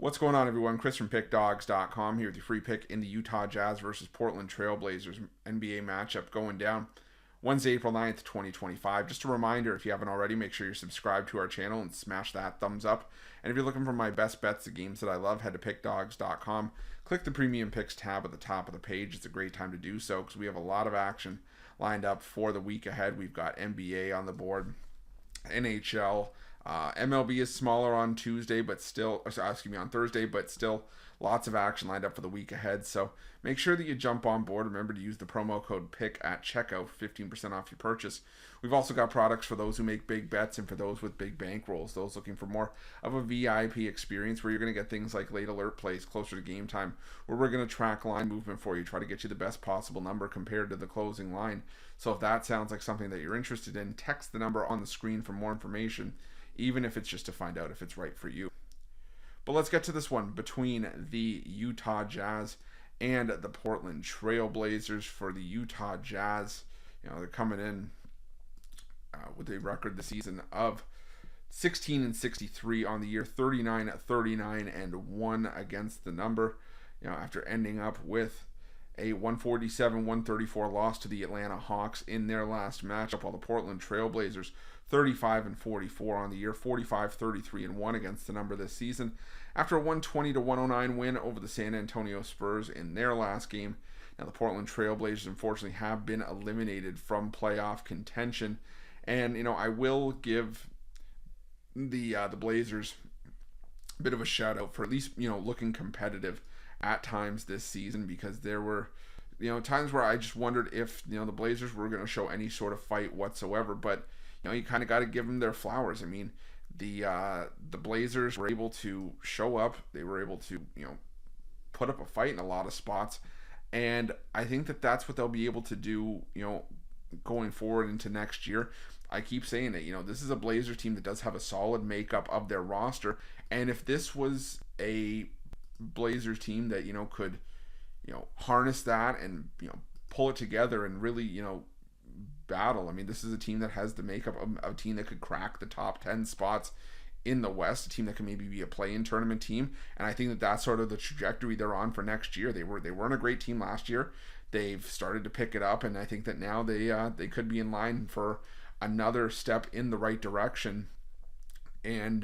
What's going on, everyone? Chris from Pickdawgz.com here with your free pick in the Utah Jazz versus Portland Trail Blazers NBA matchup going down Wednesday, April 9th, 2025. Just a reminder, if you haven't already, make sure you're subscribed to our channel and smash that thumbs up. And if you're looking for my best bets, the games that I love, head to Pickdawgz.com. Click the Premium Picks tab at the top of the page. It's a great time to do so because we have a lot of action lined up for the week ahead. We've got NBA on the board, NHL, MLB is smaller on Thursday, but still lots of action lined up for the week ahead. So make sure that you jump on board. Remember to use the promo code PICK at checkout for 15% off your purchase. We've also got products for those who make big bets and for those with big bankrolls, those looking for more of a VIP experience where you're going to get things like late alert plays closer to game time, where we're going to track line movement for you, try to get you the best possible number compared to the closing line. So if that sounds like something that you're interested in, text the number on the screen for more information, even if it's just to find out if it's right for you. But let's get to this one between the Utah Jazz and the Portland Trail Blazers. For the Utah Jazz, they're coming in with a record this season of 16-63 on the year, 39-39-1 against the number. After ending up with a 147-134 loss to the Atlanta Hawks in their last matchup, while the Portland Trail Blazers 35-44 on the year, 45-33-1 against the number this season. After a 120-109 win over the San Antonio Spurs in their last game. Now the Portland Trail Blazers unfortunately have been eliminated from playoff contention, and I will give the Blazers a bit of a shout out for at least looking competitive at times this season, because there were times where I just wondered if the Blazers were going to show any sort of fight whatsoever, but you kind of got to give them their flowers. I mean, the Blazers were able to show up. They were able to put up a fight in a lot of spots, and I think that that's what they'll be able to do going forward into next year. I keep saying that this is a Blazers team that does have a solid makeup of their roster, and if this was a Blazers team that could harness that and pull it together and really battle. I mean, this is a team that has the makeup of a team that could crack the top 10 spots in the West, a team that can maybe be a play-in tournament team, and I think that that's sort of the trajectory they're on for next year. They weren't a great team last year. They've started to pick it up, and I think that now they could be in line for another step in the right direction. And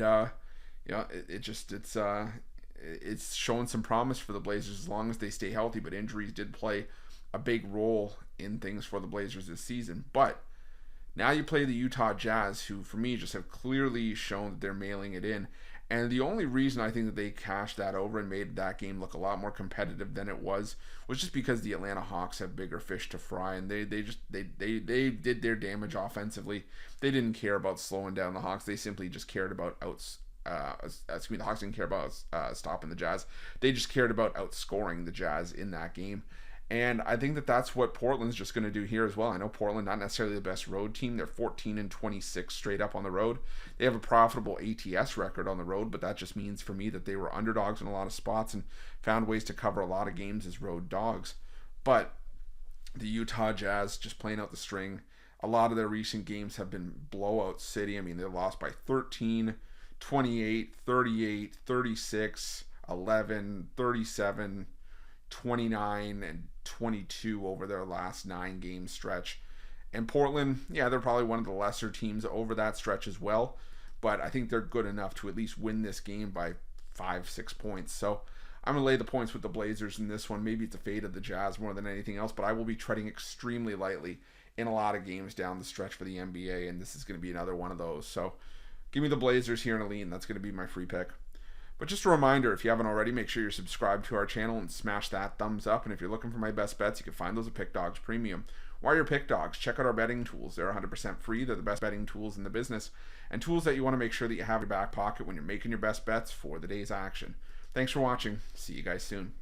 it's showing some promise for the Blazers as long as they stay healthy, but injuries did play a big role in things for the Blazers this season. But now you play the Utah Jazz, who for me just have clearly shown that they're mailing it in. And the only reason I think that they cashed that over and made that game look a lot more competitive than it was just because the Atlanta Hawks have bigger fish to fry, and they did their damage offensively. They didn't care about slowing down the Hawks. They simply just cared about the Hawks didn't care about stopping the Jazz. They just cared about outscoring the Jazz in that game. And I think that that's what Portland's just going to do here as well. I know Portland, not necessarily the best road team. They're 14-26 straight up on the road. They have a profitable ATS record on the road, but that just means for me that they were underdogs in a lot of spots and found ways to cover a lot of games as road dogs. But the Utah Jazz just playing out the string. A lot of their recent games have been blowout city. I mean, they lost by 13, 28, 38, 36, 11, 37, 29, and 22 over their last 9-game stretch. And Portland, they're probably one of the lesser teams over that stretch as well, but I think they're good enough to at least win this game by 5-6 points. So I'm going to lay the points with the Blazers in this one. Maybe it's a fade of the Jazz more than anything else, but I will be treading extremely lightly in a lot of games down the stretch for the NBA, and this is going to be another one of those. So give me the Blazers here in a lean. That's going to be my free pick. But just a reminder, if you haven't already, make sure you're subscribed to our channel and smash that thumbs up. And if you're looking for my best bets, you can find those at Pickdawgz Premium. While you're Pickdawgz, check out our betting tools. They're 100% free. They're the best betting tools in the business, and tools that you want to make sure that you have in your back pocket when you're making your best bets for the day's action. Thanks for watching. See you guys soon.